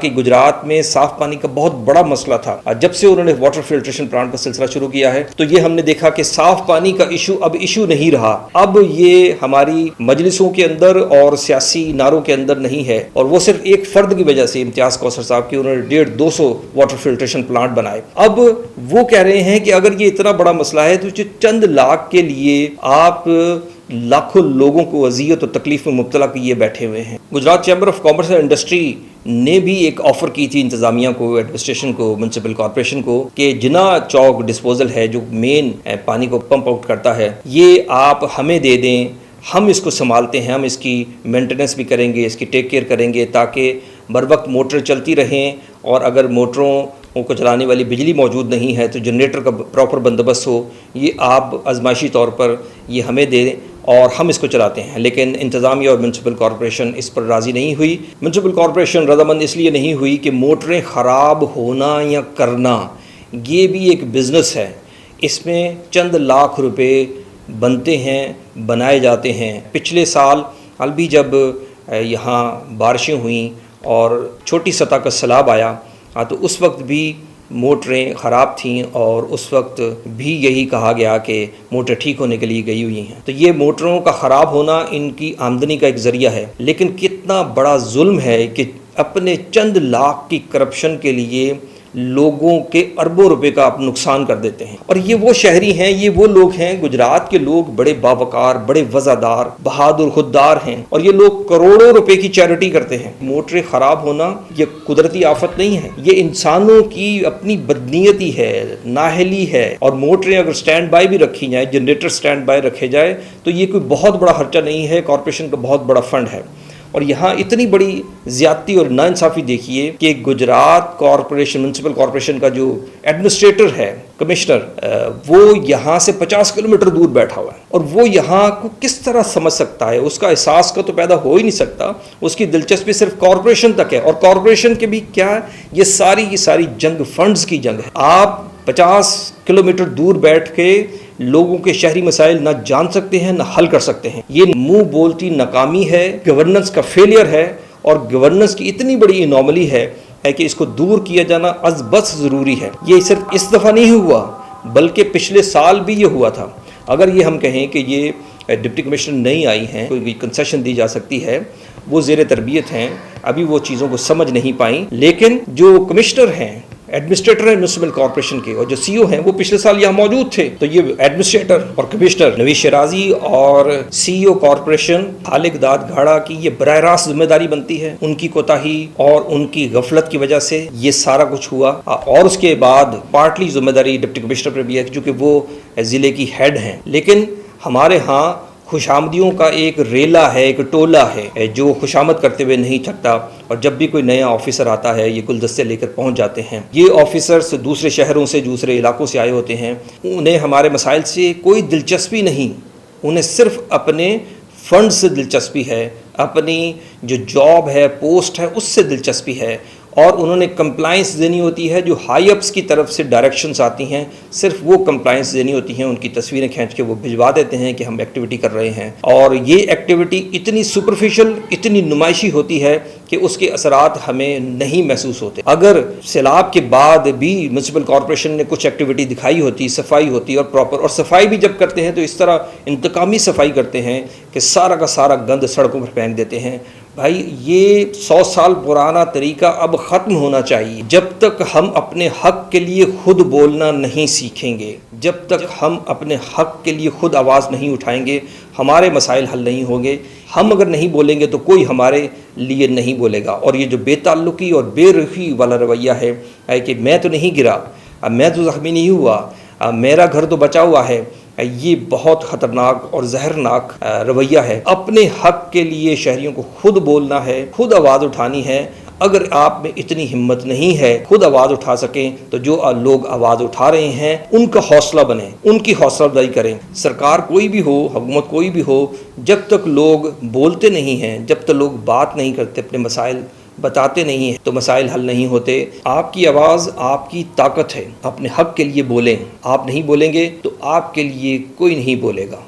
کہ گجرات میں صاف پانی کا بہت بڑا مسئلہ تھا۔ جب سے انہوں نے واٹر فلٹریشن پلانٹ کا سلسلہ شروع کیا ہے تو یہ ہم نے دیکھا کہ صاف پانی کا ایشو اب ایشو نہیں رہا، اب یہ ہماری مجلسوں کے اندر اور سیاسی نعروں کے اندر نہیں ہے، اور وہ صرف ایک فرد کی وجہ سے، امتیاز کوثر صاحب کی، انہوں نے 150-200 واٹر فلٹریشن پلانٹ بنائے۔ اب وہ کہہ رہے ہیں کہ اگر یہ اتنا بڑا مسئلہ ہے تو چند لاکھ کے لیے آپ لاکھوں لوگوں کو اذیت اور تکلیف میں مبتلا کیے بیٹھے ہوئے ہیں۔ Gujarat chamber of commerce and industry نے بھی ایک آفر کی تھی انتظامیہ کو، ایڈمنسٹریشن کو، میونسپل کارپوریشن کو، کہ جنا چوک ڈسپوزل ہے جو مین پانی کو پمپ آؤٹ کرتا ہے، یہ آپ ہمیں دے دیں، ہم اس کو سنبھالتے ہیں، ہم اس کی مینٹیننس بھی کریں گے، اس کی ٹیک کیئر کریں گے تاکہ بر وقت موٹر چلتی رہیں، اور اگر موٹروں کو چلانے والی بجلی موجود نہیں ہے تو جنریٹر کا پراپر بندوبست ہو، یہ آپ آزمائشی طور پر یہ ہمیں دے دیں اور ہم اس کو چلاتے ہیں۔ لیکن انتظامیہ اور میونسپل کارپوریشن اس پر راضی نہیں ہوئی۔ میونسپل کارپوریشن رضامند اس لیے نہیں ہوئی کہ موٹریں خراب ہونا یا کرنا یہ بھی ایک بزنس ہے، اس میں چند لاکھ روپے بنتے ہیں، بنائے جاتے ہیں۔ پچھلے سال حال بھی جب یہاں بارشیں ہوئیں اور چھوٹی سطح کا سیلاب آیا تو اس وقت بھی موٹریں خراب تھیں، اور اس وقت بھی یہی کہا گیا کہ موٹر ٹھیک ہونے کے لیے گئی ہوئی ہیں۔ تو یہ موٹروں کا خراب ہونا ان کی آمدنی کا ایک ذریعہ ہے، لیکن کتنا بڑا ظلم ہے کہ اپنے چند لاکھ کی کرپشن کے لیے لوگوں کے اربوں روپے کا آپ نقصان کر دیتے ہیں۔ اور یہ وہ شہری ہیں، یہ وہ لوگ ہیں، گجرات کے لوگ بڑے باوقار، بڑے وفادار، بہادر، خوددار ہیں، اور یہ لوگ کروڑوں روپے کی چیریٹی کرتے ہیں۔ موٹریں خراب ہونا یہ قدرتی آفت نہیں ہے، یہ انسانوں کی اپنی بدنیتی ہے، نااہلی ہے۔ اور موٹریں اگر سٹینڈ بائی بھی رکھی جائیں، جنریٹر سٹینڈ بائی رکھے جائے تو یہ کوئی بہت بڑا خرچہ نہیں ہے، کارپوریشن کا بہت بڑا فنڈ ہے۔ اور یہاں اتنی بڑی زیادتی اور ناانصافی دیکھیے کہ گجرات کارپوریشن، میونسپل کارپوریشن کا جو ایڈمنسٹریٹر ہے، کمشنر، وہ یہاں سے 50 کلومیٹر دور بیٹھا ہوا ہے، اور وہ یہاں کو کس طرح سمجھ سکتا ہے؟ اس کا احساس کا تو پیدا ہو ہی نہیں سکتا، اس کی دلچسپی صرف کارپوریشن تک ہے، اور کارپوریشن کے بھی کیا، یہ ساری جنگ فنڈز کی جنگ ہے۔ آپ 50 کلومیٹر دور بیٹھ کے لوگوں کے شہری مسائل نہ جان سکتے ہیں، نہ حل کر سکتے ہیں۔ یہ منہ بولتی ناکامی ہے، گورننس کا فیلئر ہے، اور گورننس کی اتنی بڑی انوملی ہے کہ اس کو دور کیا جانا از بس ضروری ہے۔ یہ صرف اس دفعہ نہیں ہوا بلکہ پچھلے سال بھی یہ ہوا تھا۔ اگر یہ ہم کہیں کہ یہ ڈپٹی کمشنر نہیں آئی ہیں، کوئی بھی کنسیشن دی جا سکتی ہے، وہ زیر تربیت ہیں، ابھی وہ چیزوں کو سمجھ نہیں پائیں، لیکن جو کمشنر ہیں، ایڈمنسٹریٹر ہیں میونسپل کارپوریشن کے، اور جو سی او ہیں، وہ پچھلے سال یہاں موجود تھے۔ تو یہ ایڈمنسٹریٹر اور کمشنر نویز شیرازی اور سی او کارپوریشن خالق داد گھاڑا کی یہ براہ راست ذمہ داری بنتی ہے۔ ان کی کوتاہی اور ان کی غفلت کی وجہ سے یہ سارا کچھ ہوا، اور اس کے بعد پارٹلی ذمہ داری ڈپٹی کمشنر پر بھی ہے چونکہ وہ ضلع کی ہیڈ ہیں۔ لیکن ہمارے ہاں خوش آمدیوں کا ایک ریلا ہے، ایک ٹولہ ہے جو خوش آمد کرتے ہوئے نہیں تھکتا، اور جب بھی کوئی نیا آفیسر آتا ہے یہ گلدستے لے کر پہنچ جاتے ہیں۔ یہ آفیسرز دوسرے شہروں سے، دوسرے علاقوں سے آئے ہوتے ہیں، انہیں ہمارے مسائل سے کوئی دلچسپی نہیں، انہیں صرف اپنے فنڈ سے دلچسپی ہے، اپنی جو جاب ہے، پوسٹ ہے، اس سے دلچسپی ہے، اور انہوں نے کمپلائنس دینی ہوتی ہے۔ جو ہائی اپس کی طرف سے ڈائریکشنز آتی ہیں، صرف وہ کمپلائنس دینی ہوتی ہیں، ان کی تصویریں کھینچ کے وہ بھجوا دیتے ہیں کہ ہم ایکٹیویٹی کر رہے ہیں، اور یہ ایکٹیویٹی اتنی سپرفیشل، اتنی نمائشی ہوتی ہے کہ اس کے اثرات ہمیں نہیں محسوس ہوتے۔ اگر سیلاب کے بعد بھی میونسپل کارپوریشن نے کچھ ایکٹیویٹی دکھائی ہوتی، صفائی ہوتی اور پراپر، اور صفائی بھی جب کرتے ہیں تو اس طرح انتقامی صفائی کرتے ہیں کہ سارا کا سارا گند سڑکوں پر پھینک دیتے ہیں۔ بھائی یہ 100 سال پرانا طریقہ اب ختم ہونا چاہیے۔ جب تک ہم اپنے حق کے لیے خود بولنا نہیں سیکھیں گے، جب تک ہم اپنے حق کے لیے خود آواز نہیں اٹھائیں گے، ہمارے مسائل حل نہیں ہوں گے۔ ہم اگر نہیں بولیں گے تو کوئی ہمارے لیے نہیں بولے گا۔ اور یہ جو بے تعلقی اور بے رخی والا رویہ ہے کہ میں تو نہیں گرا، میں تو زخمی نہیں ہوا، میرا گھر تو بچا ہوا ہے، یہ بہت خطرناک اور زہرناک رویہ ہے۔ اپنے حق کے لیے شہریوں کو خود بولنا ہے، خود آواز اٹھانی ہے۔ اگر آپ میں اتنی ہمت نہیں ہے خود آواز اٹھا سکیں تو جو لوگ آواز اٹھا رہے ہیں ان کا حوصلہ بنیں، ان کی حوصلہ افزائی کریں۔ سرکار کوئی بھی ہو، حکومت کوئی بھی ہو، جب تک لوگ بولتے نہیں ہیں، جب تک لوگ بات نہیں کرتے، اپنے مسائل بتاتے نہیں ہیں تو مسائل حل نہیں ہوتے۔ آپ کی آواز آپ کی طاقت ہے، اپنے حق کے لیے بولیں۔ آپ نہیں بولیں گے تو آپ کے لیے کوئی نہیں بولے گا۔